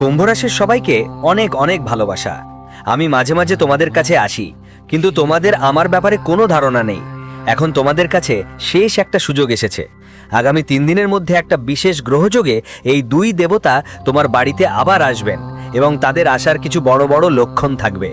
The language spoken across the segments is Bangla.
কুম্ভ রাশির সবাইকে অনেক অনেক ভালোবাসা। আমি মাঝে মাঝে তোমাদের কাছে আসি, কিন্তু তোমাদের আমার ব্যাপারে কোনো ধারণা নেই। এখন তোমাদের কাছে শেষ একটা সুযোগ এসেছে। আগামী 3 দিনের মধ্যে একটা বিশেষ গ্রহযোগে এই দুই দেবতা তোমার বাড়িতে আবার আসবেন এবং তাদের আসার কিছু বড় বড় লক্ষণ থাকবে।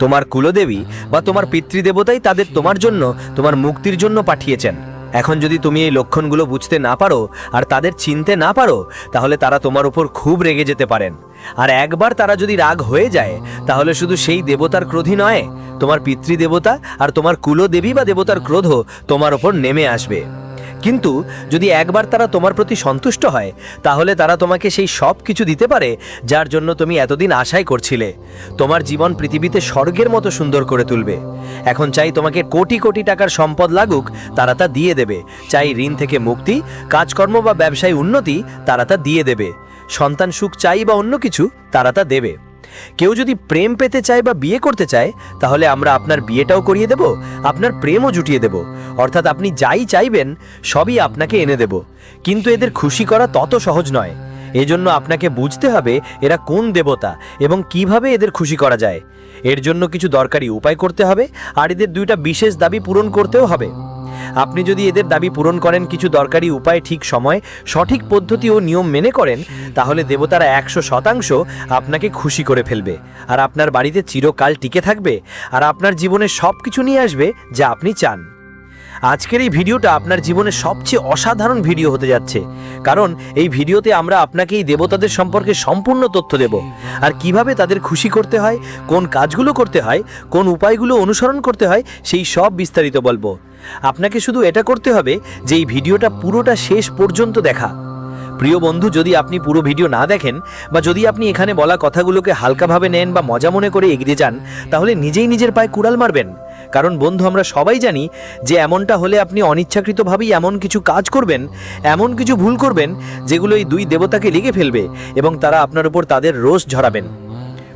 তোমার কুলদেবী বা তোমার পিতৃদেবতাই তাদের তোমার জন্য, তোমার মুক্তির জন্য পাঠিয়েছেন। এখন যদি তুমি এই লক্ষণগুলো বুঝতে না পারো আর তাদের চিনতে না পারো, তাহলে তারা তোমার উপর খুব রেগে যেতে পারেন। আর একবার তারা যদি রাগ হয়ে যায়, তাহলে শুধু সেই দেবতার ক্রোধই নয়, তোমার পিতৃদেবতা আর তোমার কুলদেবী বা দেবতার ক্রোধও তোমার উপর নেমে আসবে। কিন্তু যদি একবার তারা তোমার প্রতি সন্তুষ্ট হয়, তাহলে তারা তোমাকে সেই সব কিছু দিতে পারে যার জন্য তুমি এতদিন আশাই করছিলে। তোমার জীবন পৃথিবীতে স্বর্গের মতো সুন্দর করে তুলবে। এখন চাই তোমাকে কোটি কোটি টাকার সম্পদ লাগুক, তারা তা দিয়ে দেবে। চাই ঋণ থেকে মুক্তি, কাজকর্ম বা ব্যবসায় উন্নতি, তারা তা দিয়ে দেবে। সন্তান সুখ চাই বা অন্য কিছু, তারা তা দেবে। কেউ যদি প্রেম পেতে চায় বা বিয়ে করতে চায়, তাহলে আমরা আপনার বিয়েটাও করিয়ে দেব, আপনার প্রেমও জুটিয়ে দেব। অর্থাৎ আপনি যাই চাইবেন সবই আপনাকে এনে দেব। কিন্তু এদের খুশি করা তত সহজ নয়। এজন্য আপনাকে বুঝতে হবে এরা কোন দেবতা এবং কিভাবে এদের খুশি করা যায়। এর জন্য কিছু দরকারি উপায় করতে হবে, আর এদের 2টা বিশেষ দাবি পূরণ করতেও হবে। আপনি যদি এদের দাবি পূরণ করেন, কিছু দরকারি উপায় ঠিক সময়, সঠিক পদ্ধতি ও নিয়ম মেনে করেন, তাহলে দেবতারা 100% আপনাকে খুশি করে ফেলবে আর আপনার বাড়িতে চিরকাল টিকে থাকবে আর আপনার জীবনে সব কিছু নিয়ে আসবে যা আপনি চান। আজকের এই ভিডিওটা আপনার জীবনের সবচেয়ে অসাধারণ ভিডিও হতে যাচ্ছে, কারণ এই ভিডিওতে আমরা আপনাকে এই দেবতাদের সম্পর্কে সম্পূর্ণ তথ্য দেব, আর কিভাবে তাদের খুশি করতে হয়, কোন কাজগুলো করতে হয়, কোন উপায়গুলো অনুসরণ করতে হয়, সেই সব বিস্তারিত বলবো। আপনাকে শুধু এটা করতে হবে যে এই ভিডিওটা পুরোটা শেষ পর্যন্ত দেখা। প্রিয় বন্ধু, যদি আপনি পুরো ভিডিও না দেখেন বা যদি আপনি এখানে বলা কথাগুলোকে হালকাভাবে নেন বা মজা মনে করে এগিয়ে যান, তাহলে নিজেই নিজের পায়ে কুড়াল মারবেন। কারণ বন্ধু, আমরা সবাই জানি যে এমনটা হলে আপনি অনিচ্ছাকৃতভাবেই এমন কিছু কাজ করবেন, এমন কিছু ভুল করবেন যেগুলো এই দুই দেবতাকে লেগে ফেলবে এবং তারা আপনার উপর তাদের রোষ ঝরাবেন।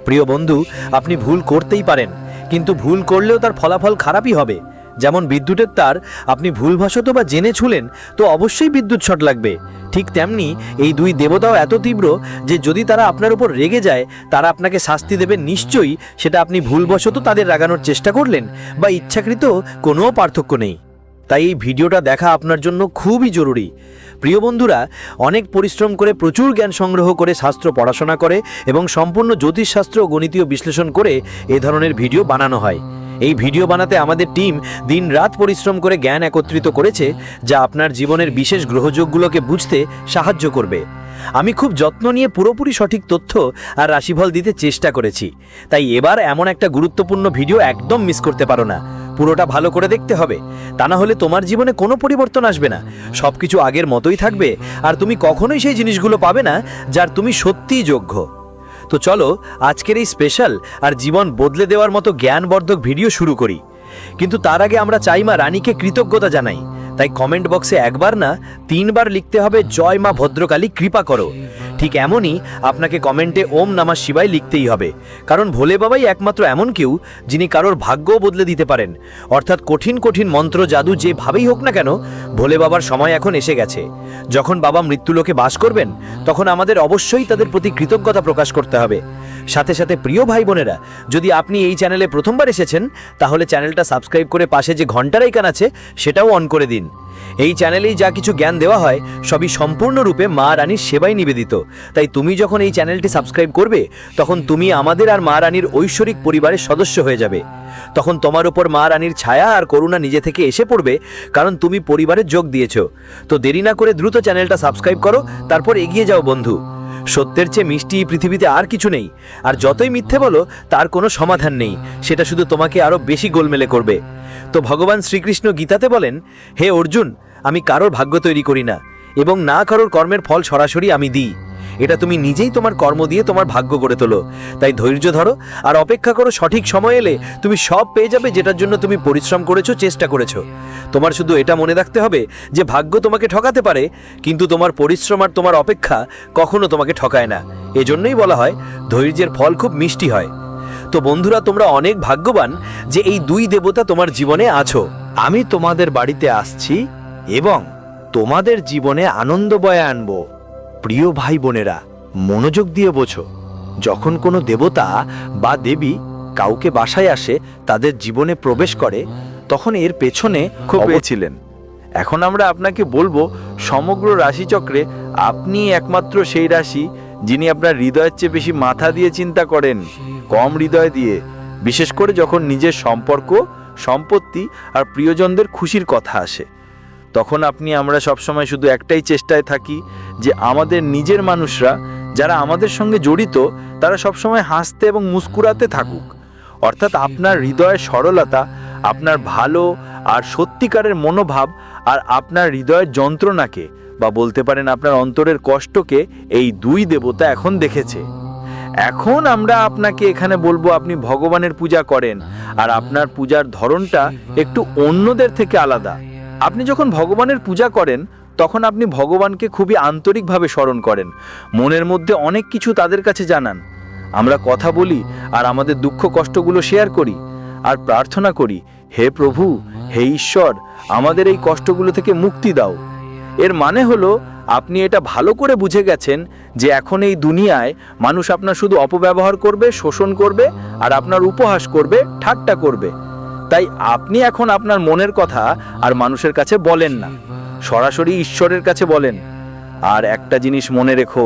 প্রিয় বন্ধু, আপনি ভুল করতেই পারেন, কিন্তু ভুল করলেও তার ফলাফল খারাপই হবে। যেমন বিদ্যুতের তার আপনি ভুলবশত বা জেনে ছুঁলেন, তো অবশ্যই বিদ্যুৎ শট লাগবে। ঠিক তেমনি এই দুই দেবতাও এত তীব্র যে যদি তারা আপনার উপর রেগে যায়, তারা আপনাকে শাস্তি দেবে নিশ্চয়ই, সেটা আপনি ভুলবশত তাদের রাগানোর চেষ্টা করলেন বা ইচ্ছাকৃত, কোনো পার্থক্য নেই। তাই এই ভিডিওটা দেখা আপনার জন্য খুবই জরুরি। প্রিয় বন্ধুরা, অনেক পরিশ্রম করে, প্রচুর জ্ঞান সংগ্রহ করে, শাস্ত্র পড়াশোনা করে এবং সম্পূর্ণ জ্যোতিষশাস্ত্র ও গণিতীয় বিশ্লেষণ করে এ ধরনের ভিডিও বানানো হয়। এই ভিডিও বানাতে আমাদের টিম দিন রাত পরিশ্রম করে জ্ঞান একত্রিত করেছে, যা আপনার জীবনের বিশেষ গ্রহযোগগুলোকে বুঝতে সাহায্য করবে। আমি খুব যত্ন নিয়ে পুরোপুরি সঠিক তথ্য আর রাশিফল দিতে চেষ্টা করেছি। তাই এবার এমন একটা গুরুত্বপূর্ণ ভিডিও একদম মিস করতে পারো না। পুরোটা ভালো করে দেখতে হবে, তা না হলে তোমার জীবনে কোনো পরিবর্তন আসবে না। সব কিছু আগের মতোই থাকবে আর তুমি কখনোই সেই জিনিসগুলো পাবে না যার তুমি সত্যিই যোগ্য। তো চলো আজকের এই স্পেশাল আর জীবন বদলে দেওয়ার মতো জ্ঞানবর্ধক ভিডিও শুরু করি। কিন্তু তার আগে আমরা চাই মা রানীকে কৃতজ্ঞতা জানাই। তাই কমেন্ট বক্সে একবার না 3 বার লিখতে হবে, জয় মা ভদ্রকালী কৃপা করো। ঠিক এমনই আপনাকে কমেন্টে ওম নমঃ শিবায় লিখতেই হবে, কারণ ভোলে বাবাই একমাত্র এমন কেউ যিনি কারোর ভাগ্যও বদলে দিতে পারেন। অর্থাৎ কঠিন কঠিন মন্ত্র জাদু যেভাবেই হোক না কেন, ভোলে বাবার সময় এখন এসে গেছে। যখন বাবা মৃত্যুলোকে বাস করবেন, তখন আমাদের অবশ্যই তাদের প্রতি কৃতজ্ঞতা প্রকাশ করতে হবে। সাথে সাথে প্রিয় ভাই বোনেরা, যদি আপনি এই চ্যানেলে প্রথমবার এসেছেন, তাহলে চ্যানেলটা সাবস্ক্রাইব করে পাশে যে ঘন্টার আইকন আছে সেটাও অন করে দিন। এই চ্যানেলেই যা কিছু জ্ঞান দেওয়া হয় সবই সম্পূর্ণরূপে মা রানীর সেবায় নিবেদিত। তাই তুমি যখন এই চ্যানেলটি সাবস্ক্রাইব করবে, তখন তুমি আমাদের আর মা রানীর ঐশ্বরিক পরিবারের সদস্য হয়ে যাবে। তখন তোমার উপর মা রানীর ছায়া আর করুণা নিজে থেকে এসে পড়বে, কারণ তুমি পরিবারে যোগ দিয়েছো। তো দেরি না করে দ্রুত চ্যানেলটা সাবস্ক্রাইব করো, তারপর এগিয়ে যাও বন্ধু। সত্যের চেয়ে মিষ্টি পৃথিবীতে আর কিছু নেই, আর যতই মিথ্যে বলো তার কোনো সমাধান নেই, সেটা শুধু তোমাকে আরো বেশি গোলমেলে করবে। তো ভগবান শ্রীকৃষ্ণ গীতাতে বলেন, হে অর্জুন, আমি কারোর ভাগ্য তৈরি করি না এবং না কারোর কর্মের ফল সরাসরি আমি দিই। এটা তুমি নিজেই তোমার কর্ম দিয়ে তোমার ভাগ্য গড়ে তোলো। তাই ধৈর্য ধরো আর অপেক্ষা করো, সঠিক সময় এলে তুমি সব পেয়ে যাবে যেটার জন্য তুমি পরিশ্রম করেছো, চেষ্টা করেছো। তোমার শুধু এটা মনে রাখতে হবে যে ভাগ্য তোমাকে ঠকাতে পারে, কিন্তু তোমার পরিশ্রম আর তোমার অপেক্ষা কখনো তোমাকে ঠকায় না। এজন্যই বলা হয় ধৈর্যের ফল খুব মিষ্টি হয়। তো বন্ধুরা, তোমরা অনেক ভাগ্যবান যে এই দুই দেবতা তোমার জীবনে আছো। আমি তোমাদের বাড়িতে আসছি এবং তোমাদের জীবনে আনন্দ বয়ে আনবো। প্রিয় ভাই বোনেরা, মনোযোগ দিয়ে বোঝো। যখন কোনো দেবতা বা দেবী কাউকে বাসায় আসে, তাদের জীবনে প্রবেশ করে, তখন এর পেছনে খুব ছিলেন। এখন আমরা আপনাকে বলবো, সমগ্র রাশিচক্রে আপনি একমাত্র সেই রাশি যিনি আপনার হৃদয়ের চেয়ে বেশি মাথা দিয়ে চিন্তা করেন, কম হৃদয় দিয়ে। বিশেষ করে যখন নিজের সম্পর্ক, সম্পত্তি আর প্রিয়জনদের খুশির কথা আসে, তখন আমরা সবসময় শুধু একটাই চেষ্টায় থাকি যে আমাদের নিজের মানুষরা যারা আমাদের সঙ্গে জড়িত, তারা সবসময় হাসতে এবং মুস্কুরাতে থাকুক। অর্থাৎ আপনার হৃদয়ের সরলতা, আপনার ভালো আর সত্যিকারের মনোভাব আর আপনার হৃদয়ের যন্ত্রণাকে, বা বলতে পারেন আপনার অন্তরের কষ্টকে, এই দুই দেবতা এখন দেখেছে। এখন আমরা আপনাকে এখানে বলবো, আপনি ভগবানের পূজা করেন, আর আপনার পূজার ধরনটা একটু অন্যদের থেকে আলাদা। আপনি যখন ভগবানের পূজা করেন, তখন আপনি ভগবানকে খুবই আন্তরিকভাবে স্মরণ করেন, মনের মধ্যে অনেক কিছু তাদের কাছে জানান। আমরা কথা বলি আর আমাদের দুঃখ কষ্টগুলো শেয়ার করি আর প্রার্থনা করি, হে প্রভু, হে ঈশ্বর, আমাদের এই কষ্টগুলো থেকে মুক্তি দাও। এর মানে হলো, আপনি এটা ভালো করে বুঝে গেছেন যে এখন এই দুনিয়ায় মানুষ আপনার শুধু অপব্যবহার করবে, শোষণ করবে আর আপনার উপহাস করবে, ঠাট্টা করবে। তাই আপনি এখন আপনার মনের কথা আর মানুষের কাছে বলেন না, সরাসরি ঈশ্বরের কাছে বলেন। আর একটা জিনিস মনে রেখো,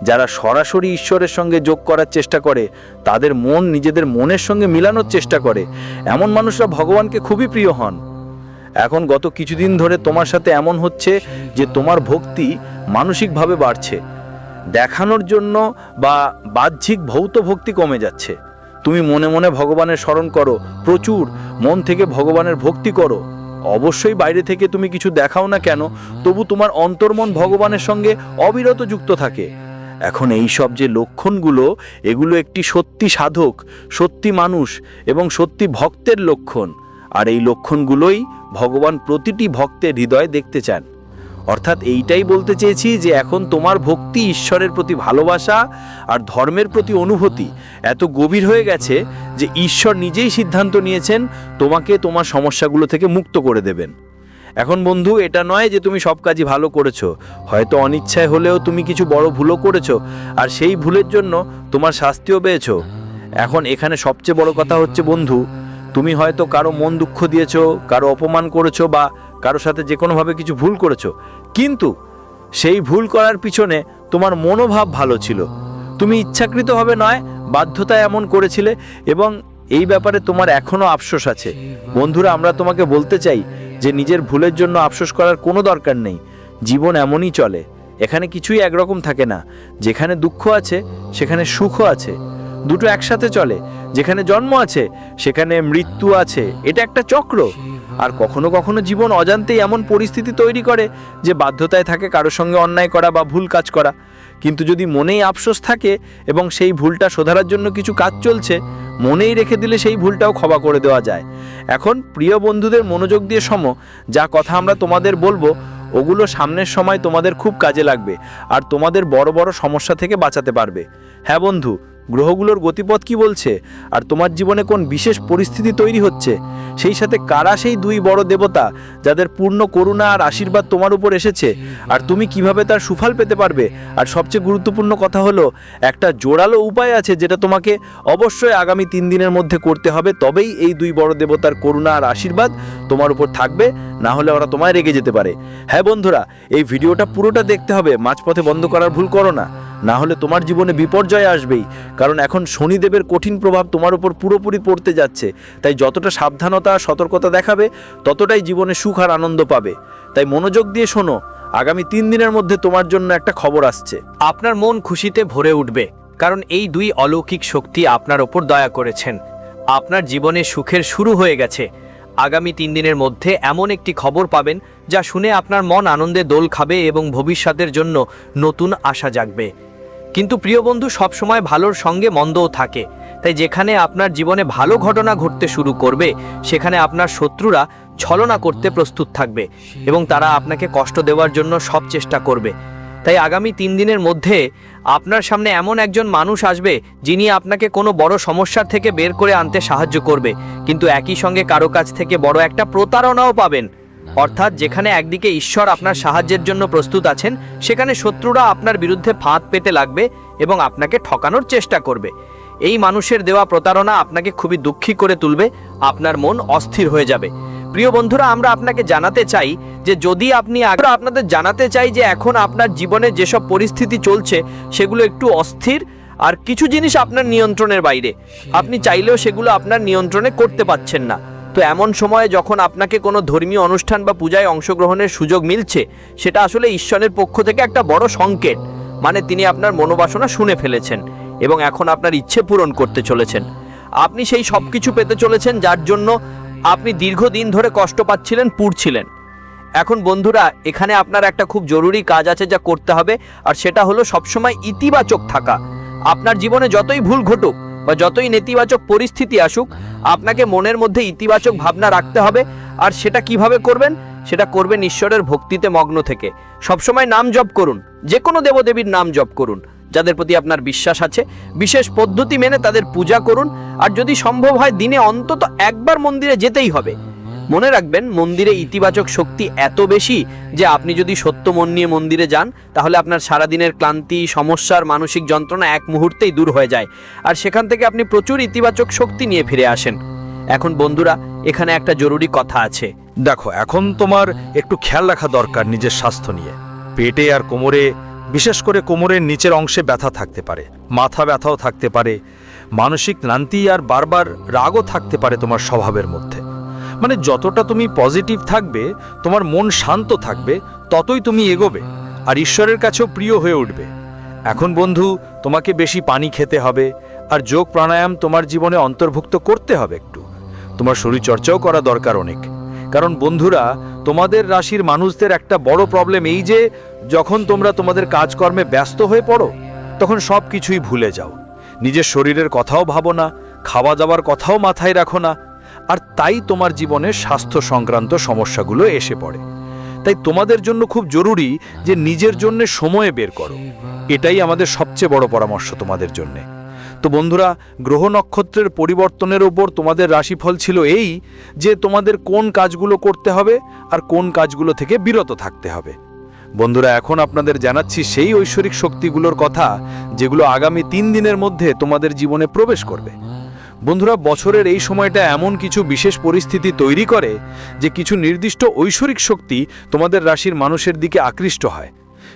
যারা সরাসরি ঈশ্বরের সঙ্গে যোগ করার চেষ্টা করে, তাদের মন নিজেদের মনের সঙ্গে মিলানোর চেষ্টা করে, এমন মানুষরা ভগবানকে খুবই প্রিয় হন। এখন গত কিছুদিন ধরে তোমার সাথে এমন হচ্ছে যে তোমার ভক্তি মানসিকভাবে বাড়ছে, দেখানোর জন্য বা বাহ্যিক ভৌত ভক্তি কমে যাচ্ছে। তুমি মনে মনে ভগবানের স্মরণ করো, প্রচুর মন থেকে ভগবানের ভক্তি করো। অবশ্যই বাইরে থেকে তুমি কিছু দেখাও না কেন, তবু তোমার অন্তর্মন ভগবানের সঙ্গে অবিরত যুক্ত থাকে। এখন এই সব যে লক্ষণগুলো, এগুলো একটি সত্যি সাধক, সত্যি মানুষ এবং সত্যি ভক্তের লক্ষণ। আর এই লক্ষণগুলোই ভগবান প্রতিটি ভক্তের হৃদয়ে দেখতে চান। অর্থাৎ এইটাই বলতে চেয়েছি যে এখন তোমার ভক্তি, ঈশ্বরের প্রতি ভালোবাসা আর ধর্মের প্রতি অনুভূতি এত গভীর হয়ে গেছে যে ঈশ্বর নিজেই সিদ্ধান্ত নিয়েছেন তোমাকে তোমার সমস্যাগুলো থেকে মুক্ত করে দেবেন। এখন বন্ধু, এটা নয় যে তুমি সব কাজই ভালো করেছো, হয়তো অনিচ্ছায় হলেও তুমি কিছু বড় ভুলও করেছো, আর সেই ভুলের জন্য তোমার শাস্তিও পেয়েছো। এখন এখানে সবচেয়ে বড় কথা হচ্ছে বন্ধু, তুমি হয়তো কারো মন দুঃখ দিয়েছো, কারো অপমান করেছো, বা কারো সাথে যে কোনোভাবে কিছু ভুল করেছো, কিন্তু সেই ভুল করার পিছনে তোমার মনোভাব ভালো ছিল। তুমি ইচ্ছাকৃতভাবে নয়, বাধ্যতায় এমন করেছিলে, এবং এই ব্যাপারে তোমার এখনো আফসোস আছে। বন্ধুরা, আমরা তোমাকে বলতে চাই যে নিজের ভুলের জন্য আফসোস করার কোনো দরকার নেই। জীবন এমনই চলে, এখানে কিছুই একরকম থাকে না। যেখানে দুঃখ আছে সেখানে সুখও আছে, দুটো একসাথে চলে। যেখানে জন্ম আছে সেখানে মৃত্যু আছে, এটা একটা চক্র। আর কখনো কখনো জীবন অজান্তেই এমন পরিস্থিতি তৈরি করে যে বাধ্যতায় থাকে কারোর সঙ্গে অন্যায় করা বা ভুল কাজ করা। কিন্তু যদি মনেই আফসোস থাকে এবং সেই ভুলটা শোধরার জন্য কিছু কাজ চলছে, মনেই রেখে দিলে সেই ভুলটাও ক্ষমা করে দেওয়া যায়। এখন প্রিয় বন্ধুদের মনোযোগ দিয়ে শোনো, যা কথা আমরা তোমাদের বলবো ওগুলো সামনের সময় তোমাদের খুব কাজে লাগবে আর তোমাদের বড় বড় সমস্যা থেকে বাঁচাতে পারবে। হ্যাঁ বন্ধু, গ্রহগুলোর গতিপথ কি বলছে, আর তোমার জীবনে কোন বিশেষ পরিস্থিতি তৈরি হচ্ছে, সেই সাথে কারা সেই দুই বড় দেবতা যাদের পূর্ণ করুণা আর আশীর্বাদ তোমার উপর এসেছে, আর তুমি কিভাবে তার সুফল পেতে পারবে। আর সবচেয়ে গুরুত্বপূর্ণ কথা হলো, একটা জোরালো উপায় আছে যেটা তোমাকে অবশ্যই আগামী 3 দিনের মধ্যে করতে হবে, তবেই এই দুই বড় দেবতার করুণা আর আশীর্বাদ তোমার উপর থাকবে, না হলে ওরা তোমায় রেগে যেতে পারে। হ্যাঁ বন্ধুরা, এই ভিডিওটা পুরোটা দেখতে হবে, মাঝপথে বন্ধ করার ভুল করো না, না হলে তোমার জীবনে বিপর্যয় আসবেই। কারণ এখন শনিদেবের কঠিন প্রভাব তোমার উপর পুরোপুরি পড়তে যাচ্ছে, তাই যতটা সাবধানতা আর সতর্কতা দেখাবে ততটাই জীবনে সুখ আর আনন্দ পাবে। তাই মনোযোগ দিয়ে শোনো, আগামী 3 দিনের মধ্যে তোমার জন্য একটা খবর আসছে। আপনার মন খুশিতে ভরে উঠবে, কারণ এই দুই অলৌকিক শক্তি আপনার ওপর দয়া করেছেন। আপনার জীবনে সুখের শুরু হয়ে গেছে। আগামী 3 দিনের মধ্যে এমন একটি খবর পাবেন যা শুনে আপনার মন আনন্দে দোল খাবে এবং ভবিষ্যতের জন্য নতুন আশা জাগবে। কিন্তু প্রিয় বন্ধু, সবসময় ভালোর সঙ্গে মন্দও থাকে, তাই যেখানে আপনার জীবনে ভালো ঘটনা ঘটতে শুরু করবে সেখানে আপনার শত্রুরা ছলনা করতে প্রস্তুত থাকবে এবং তারা আপনাকে কষ্ট দেওয়ার জন্য সব চেষ্টা করবে। তাই আগামী 3 দিনের মধ্যে আপনার সামনে এমন একজন মানুষ আসবে যিনি আপনাকে কোনো বড় সমস্যার থেকে বের করে আনতে সাহায্য করবে, কিন্তু একই সঙ্গে কারো কাছ থেকে বড় একটা প্রতারণাও পাবেন। অর্থাৎ যেখানে একদিকে ঈশ্বর আপনার সাহায্যের জন্য প্রস্তুত আছেন, সেখানে শত্রুরা আপনার বিরুদ্ধে ফাঁদ পেতে লাগবে এবং আপনাকে ঠকানোর চেষ্টা করবে। এই মানুষের দেওয়া প্রতারণা আপনাকে খুবই দুঃখী করে তুলবে, আপনার মন অস্থির হয়ে যাবে। প্রিয় বন্ধুরা, আমরা আপনাকে জানাতে চাই যে যদি আপনাদের জানাতে চাই যে এখন আপনার জীবনে যেসব পরিস্থিতি চলছে সেগুলো একটু অস্থির, আর কিছু জিনিস আপনার নিয়ন্ত্রণের বাইরে, আপনি চাইলেও সেগুলো আপনার নিয়ন্ত্রণে করতে পারছেন না। তো এমন সময়ে যখন আপনাকে কোনো ধর্মীয় অনুষ্ঠান বা পূজায় অংশগ্রহণের সুযোগ মিলছে, সেটা আসলে ঈশ্বরের পক্ষ থেকে একটা বড় সংকেত। মানে তিনি আপনার মনোবাসনা শুনে ফেলেছেন এবং এখন আপনার ইচ্ছে পূরণ করতে চলেছেন। আপনি সেই সব কিছু পেতে চলেছেন যার জন্য আপনি দীর্ঘদিন ধরে কষ্ট পাচ্ছিলেন, পুড়ছিলেন। এখন বন্ধুরা, এখানে আপনার একটা খুব জরুরি কাজ আছে যা করতে হবে, আর সেটা হলো সবসময় ইতিবাচক থাকা। আপনার জীবনে যতই ভুল ঘটুক বা যতই নেতিবাচক পরিস্থিতি আসুক, আপনাকে মনের মধ্যে ইতিবাচক ভাবনা রাখতে হবে। আর সেটা কিভাবে করবেন? সেটা করবেন ঈশ্বরের ভক্তিতে মগ্ন থেকে। সবসময় নাম জপ করুন, যে কোনো দেবদেবীর নাম জপ করুন যাদের প্রতি আপনার বিশ্বাস আছে। বিশেষ পদ্ধতি মেনে তাদের পূজা করুন। আর যদি সম্ভব হয় দিনে অন্তত একবার মন্দিরে যেতেই হবে। মনে রাখবেন, মন্দিরে ইতিবাচক শক্তি এত বেশি যে আপনি যদি সত্য মন নিয়ে মন্দিরে যান, তাহলে আপনার সারাদিনের ক্লান্তি, সমস্যার, মানসিক যন্ত্রণা এক মুহূর্তেই দূর হয়ে যায়। আর সেখান থেকে আপনি প্রচুর ইতিবাচক শক্তি নিয়ে ফিরে আসেন। এখন বন্ধুরা, এখানে একটা জরুরি কথা আছে। দেখো, এখন তোমার একটু খেয়াল রাখা দরকার নিজের স্বাস্থ্য নিয়ে। পেটে আর কোমরে, বিশেষ করে কোমরের নিচের অংশে ব্যথা থাকতে পারে, মাথা ব্যথাও থাকতে পারে, মানসিক ক্লান্তি আর বারবার রাগও থাকতে পারে তোমার স্বভাবের মধ্যে। মানে যতটা তুমি পজিটিভ থাকবে, তোমার মন শান্ত থাকবে, ততই তুমি এগোবে আর ঈশ্বরের কাছেও প্রিয় হয়ে উঠবে। এখন বন্ধু, তোমাকে বেশি পানি খেতে হবে আর যোগ প্রাণায়াম তোমার জীবনে অন্তর্ভুক্ত করতে হবে। একটু তোমার শরীরচর্চাও করা দরকার অনেক। কারণ বন্ধুরা, তোমাদের রাশির মানুষদের একটা বড় প্রবলেম এই যে যখন তোমরা তোমাদের কাজকর্মে ব্যস্ত হয়ে পড়ো, তখন সব কিছুই ভুলে যাও। নিজের শরীরের কথাও ভাবো না, খাওয়া দাওয়ার কথাও মাথায় রাখো না, আর তাই তোমার জীবনে স্বাস্থ্য সংক্রান্ত সমস্যাগুলো এসে পড়ে। তাই তোমাদের জন্য খুব জরুরি যে নিজের জন্য সময় বের করো। এটাই আমাদের সবচেয়ে বড় পরামর্শ তোমাদের জন্য। তো বন্ধুরা, গ্রহ নক্ষত্রের পরিবর্তনের ওপর তোমাদের রাশিফল ছিল এই যে তোমাদের কোন কাজগুলো করতে হবে আর কোন কাজগুলো থেকে বিরত থাকতে হবে। বন্ধুরা, এখন আপনাদের জানাচ্ছি সেই ঐশ্বরিক শক্তিগুলোর কথা যেগুলো আগামী 3 দিনের মধ্যে তোমাদের জীবনে প্রবেশ করবে। বন্ধুরা, বছরের এই সময়টা এমন কিছু বিশেষ পরিস্থিতি তৈরি করে যে কিছু নির্দিষ্ট ঐশ্বরিক শক্তি তোমাদের রাশির মানুষের দিকে আকৃষ্ট হয়,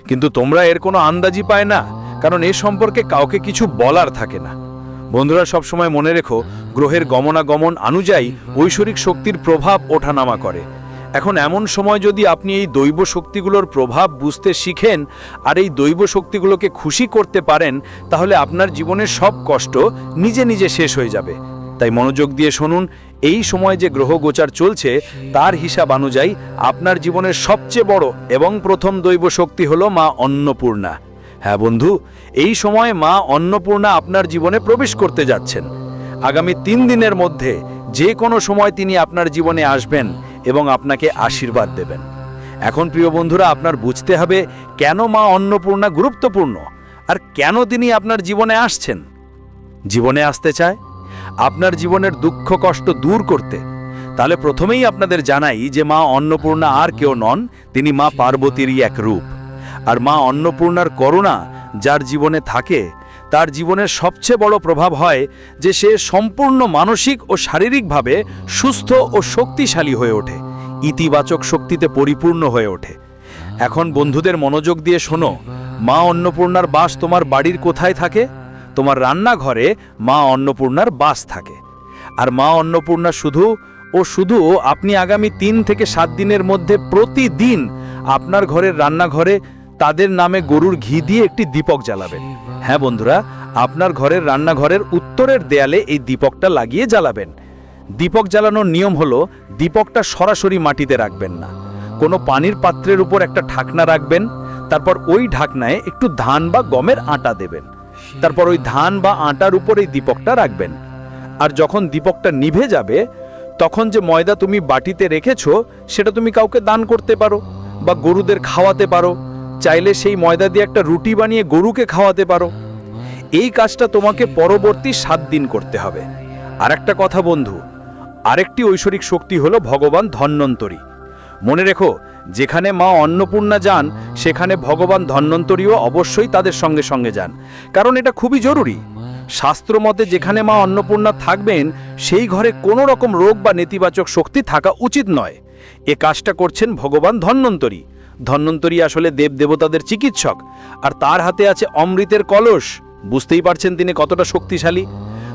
কিন্তু তোমরা এর কোনো আন্দাজই পায় না, কারণ এ সম্পর্কে কাউকে কিছু বলার থাকে না। বন্ধুরা, সবসময় মনে রেখো, গ্রহের গমনাগমন অনুযায়ী ঐশ্বরিক শক্তির প্রভাব ওঠানামা করে। এখন এমন সময় যদি আপনি এই দৈব শক্তিগুলোর প্রভাব বুঝতে শিখেন আর এই দৈব শক্তিগুলোকে খুশি করতে পারেন, তাহলে আপনার জীবনের সব কষ্ট নিজে নিজে শেষ হয়ে যাবে। তাই মনোযোগ দিয়ে শুনুন, এই সময় যে গ্রহ গোচার চলছে তার হিসাব অনুযায়ী আপনার জীবনের সবচেয়ে বড় এবং প্রথম দৈব শক্তি হলো মা অন্নপূর্ণা। হ্যাঁ বন্ধু, এই সময় মা অন্নপূর্ণা আপনার জীবনে প্রবেশ করতে যাচ্ছেন। আগামী 3 দিনের মধ্যে যে কোনো সময় তিনি আপনার জীবনে আসবেন এবং আপনাকে আশীর্বাদ দেবেন। এখন প্রিয় বন্ধুরা, আপনার বুঝতে হবে কেন মা অন্নপূর্ণা গুরুত্বপূর্ণ আর কেন তিনি আপনার জীবনে আসছেন। জীবনে আসতে চায় আপনার জীবনের দুঃখ কষ্ট দূর করতে। তাহলে প্রথমেই আপনাদের জানাই যে মা অন্নপূর্ণা আর কেউ নন, তিনি মা পার্বতীরই এক রূপ। আর মা অন্নপূর্ণার করুণা যার জীবনে থাকে, তার জীবনের সবচেয়ে বড় প্রভাব হয় যে সে সম্পূর্ণ মানসিক ও শারীরিকভাবে সুস্থ ও শক্তিশালী হয়ে ওঠে, ইতিবাচক শক্তিতে পরিপূর্ণ হয়ে ওঠে। এখন বন্ধুদের মনোযোগ দিয়ে শোনো, মা অন্নপূর্ণার বাস তোমার বাড়ির কোথায় থাকে? তোমার রান্নাঘরে মা অন্নপূর্ণার বাস থাকে। আর মা অন্নপূর্ণা শুধু আপনি আগামী 3 থেকে 7 দিনের মধ্যে প্রতিদিন আপনার ঘরের রান্নাঘরে তাদের নামে গরুর ঘি দিয়ে একটি দীপক জ্বালাবেন। হ্যাঁ বন্ধুরা, আপনার ঘরের রান্নাঘরের উত্তরের দেয়ালে এই দীপকটা লাগিয়ে জ্বালাবেন। দীপক জ্বালানোর নিয়ম হলো, দীপকটা সরাসরি মাটিতে রাখবেন না, কোনো পানির পাত্রের উপর একটা ঢাকনা রাখবেন। তারপর ওই ঢাকনায় একটু ধান বা গমের আটা দেবেন। তারপর ওই ধান বা আটার উপর এই দীপকটা রাখবেন। আর যখন দীপকটা নিভে যাবে, তখন যে ময়দা তুমি বাটিতে রেখেছো সেটা তুমি কাউকে দান করতে পারো বা গরুদের খাওয়াতে পারো। চাইলে সেই ময়দা দিয়ে একটা রুটি বানিয়ে গরুকে খাওয়াতে পারো। এই কাজটা তোমাকে পরবর্তী 7 দিন করতে হবে। আর একটা কথা বন্ধু, আরেকটি ঐশ্বরিক শক্তি হলো ভগবান ধন্বন্তরী। মনে রেখো, যেখানে মা অন্নপূর্ণা যান সেখানে ভগবান ধন্বন্তরীও অবশ্যই তাদের সঙ্গে সঙ্গে যান, কারণ এটা খুবই জরুরি। শাস্ত্র মতে যেখানে মা অন্নপূর্ণা থাকবেন সেই ঘরে কোনো রকম রোগ বা নেতিবাচক শক্তি থাকা উচিত নয়। এ কাজটা করছেন ভগবান ধন্বন্তরী। ধন্বন্তরী আসলে দেবদেবতাদের চিকিৎসক, আর তার হাতে আছে অমৃতের কলস। বুঝতেই পারছেন তিনি কতটা শক্তিশালী।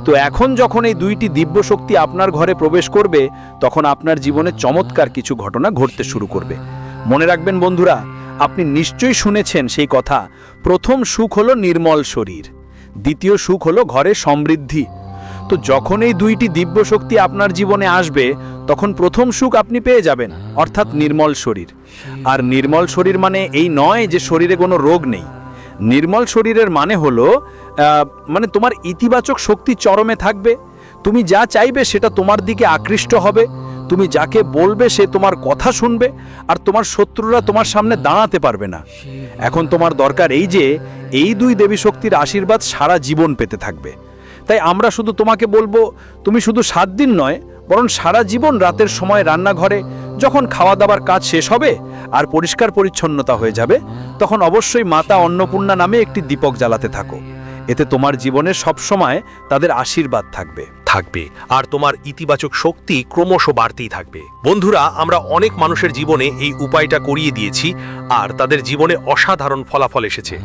তো এখন যখন এই দুইটি দিব্য শক্তি আপনার ঘরে প্রবেশ করবে, তখন আপনার জীবনে চমৎকার কিছু ঘটনা ঘটতে শুরু করবে। মনে রাখবেন বন্ধুরা, আপনি নিশ্চয়ই শুনেছেন সেই কথা, প্রথম সুখ হলো নির্মল শরীর, দ্বিতীয় সুখ হলো ঘরে সমৃদ্ধি। তো যখন এই দুইটি দিব্য শক্তি আপনার জীবনে আসবে, তখন প্রথম সুখ আপনি পেয়ে যাবেন, অর্থাৎ নির্মল শরীর। আর নির্মল শরীর মানে এই নয় যে শরীরে কোনো রোগ নেই। নির্মল শরীরের মানে হলো মানে তোমার ইতিবাচক শক্তি চরমে থাকবে, তুমি যা চাইবে সেটা তোমার দিকে আকৃষ্ট হবে, তুমি যাকে বলবে সে তোমার কথা শুনবে, আর তোমার শত্রুরা তোমার সামনে দাঁড়াতে পারবে না। এখন তোমার দরকার এই যে এই দুই দেবী শক্তির আশীর্বাদ সারা জীবন পেতে থাকবে। তাই আমরা শুধু তোমাকে বলবো, তুমি শুধু 7 দিন নয়, বরং সারা জীবন রাতের সময় রান্নাঘরে যখন খাওয়া দাওয়ার কাজ শেষ হবে আর পরিষ্কার পরিচ্ছন্নতা হয়ে যাবে, তখন অবশ্যই মাতা অন্নপূর্ণা নামে একটি দীপক জ্বালাতে থাকো। এতে তোমার জীবনে সবসময় তাদের আশীর্বাদ থাকবে। আর তোমার ইতিবাচক শক্তি ক্রমশ বাড়তেই থাকবে। বন্ধুরা, আমরা অনেক মানুষের জীবনে এই উপায়টা করিয়ে দিয়েছি, আর তাদের জীবনে অসাধারণ ফলাফল এসেছে।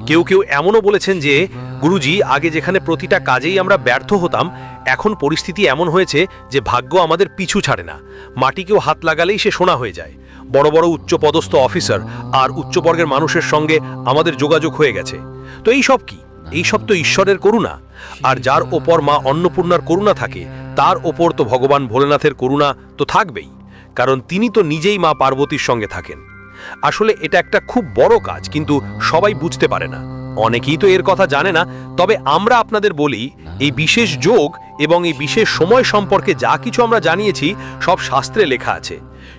কেউ কেউ এমনও বলেছেন যে, গুরুজি, আগে যেখানে প্রতিটা কাজেই আমরা ব্যর্থ হতাম, এখন পরিস্থিতি এমন হয়েছে যে ভাগ্য আমাদের পিছু ছাড়ে না। মাটিকেও হাত লাগালেই সে সোনা হয়ে যায়। বড় বড় উচ্চপদস্থ অফিসার আর উচ্চবর্গের মানুষের সঙ্গে আমাদের যোগাযোগ হয়ে গেছে। তো এই সব কি? এইসব তো ঈশ্বরের করুণা। আর যার ওপর মা অন্নপূর্ণার করুণা থাকে, তার ওপর তো ভগবান ভোলেনাথের করুণা তো থাকবেই, কারণ তিনি তো নিজেই মা পার্বতীর সঙ্গে থাকেন। আসলে এটা একটা খুব বড় কাজ, কিন্তু সবাই বুঝতে পারে না। অনেকেই তো এর কথা জানে না। তবে আমরা আপনাদের বলি, এই বিশেষ যোগ এবং এই বিশেষ সময় সম্পর্কে যা কিছু আমরা জানিয়েছি সব শাস্ত্রে লেখা আছে,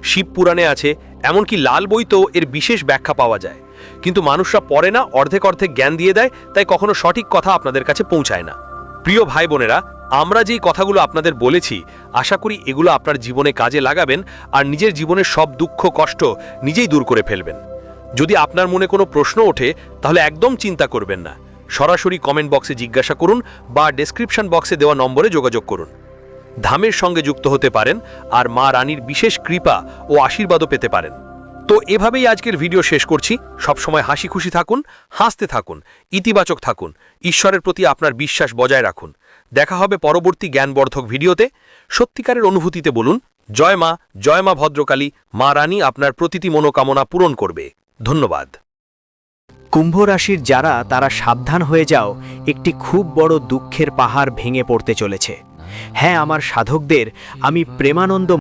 শিব পুরাণে আছে, এমনকি লাল বইতেও এর বিশেষ ব্যাখ্যা পাওয়া যায়। কিন্তু মানুষরা পড়ে না, অর্ধেক অর্ধেক জ্ঞান দিয়ে দেয়, তাই কখনো সঠিক কথা আপনাদের কাছে পৌঁছায় না। প্রিয় ভাই বোনেরা, আমরা যেই কথাগুলো আপনাদের বলেছি, আশা করি এগুলো আপনার জীবনে কাজে লাগাবেন আর নিজের জীবনের সব দুঃখ কষ্ট নিজেই দূর করে ফেলবেন। যদি আপনার মনে কোনো প্রশ্ন ওঠে, তাহলে একদম চিন্তা করবেন না, সরাসরি কমেন্ট বক্সে জিজ্ঞাসা করুন বা ডেসক্রিপশন বক্সে দেওয়া নম্বরে যোগাযোগ করুন। ধামের সঙ্গে যুক্ত হতে পারেন আর মা রানীর বিশেষ কৃপা ও আশীর্বাদও পেতে পারেন। তো এভাবেই আজকের ভিডিও শেষ করছি। সবসময় হাসি খুশি থাকুন, হাসতে থাকুন, ইতিবাচক থাকুন, ঈশ্বরের প্রতি আপনার বিশ্বাস বজায় রাখুন। দেখা হবে পরবর্তী জ্ঞানবর্ধক ভিডিওতে। সত্যিকারের অনুভূতিতে বলুন, জয় মা ভদ্রকালী, মা রানী আপনার প্রতিটি মনোকামনা পূরণ করবে। ধন্যবাদ। কুম্ভ রাশির যারা, তারা সাবধান হয়ে যাও, একটি খুব বড় দুঃখের পাহাড় ভেঙে পড়তে চলেছে। হ্যাঁ, আমার সাধকদের আমি প্রেমানন্দ